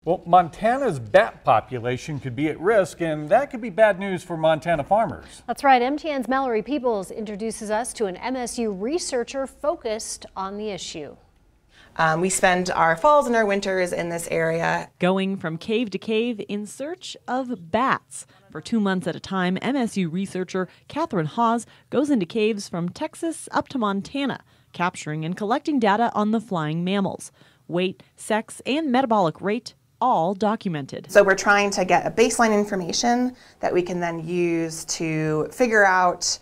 Well, Montana's bat population could be at risk, and that could be bad news for Montana farmers. That's right. MTN's Mallory Peoples introduces us to an MSU researcher focused on the issue. We spend our falls and our winters in this area. Going from cave to cave in search of bats. For 2 months at a time, MSU researcher Catherine Hawes goes into caves from Texas up to Montana, capturing and collecting data on the flying mammals. Weight, sex, and metabolic rate, all documented. So we're trying to get a baseline information that we can then use to figure out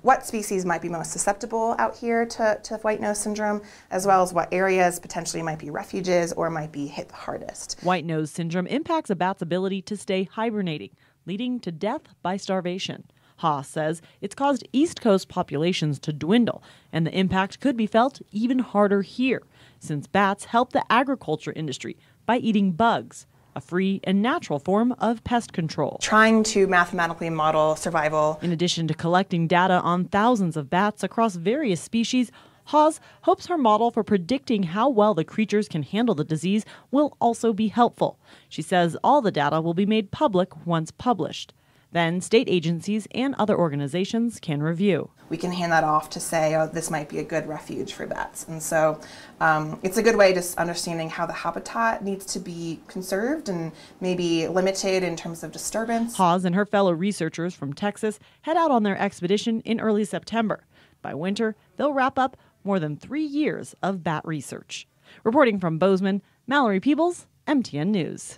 what species might be most susceptible out here to white nose syndrome, as well as what areas potentially might be refuges or might be hit the hardest. White nose syndrome impacts a bat's ability to stay hibernating, leading to death by starvation. Haas says it's caused East Coast populations to dwindle, and the impact could be felt even harder here, since bats help the agriculture industry by eating bugs, a free and natural form of pest control. Trying to mathematically model survival. In addition to collecting data on thousands of bats across various species, Hawes hopes her model for predicting how well the creatures can handle the disease will also be helpful. She says all the data will be made public once published. Then state agencies and other organizations can review. We can hand that off to say, oh, this might be a good refuge for bats. And so it's a good way to understanding how the habitat needs to be conserved and maybe limited in terms of disturbance. Hawes and her fellow researchers from Texas head out on their expedition in early September. By winter, they'll wrap up more than 3 years of bat research. Reporting from Bozeman, Mallory Peoples, MTN News.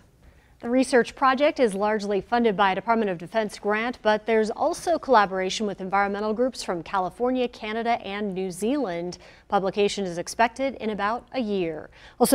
The research project is largely funded by a Department of Defense grant, but there's also collaboration with environmental groups from California, Canada, and New Zealand. Publication is expected in about a year. Also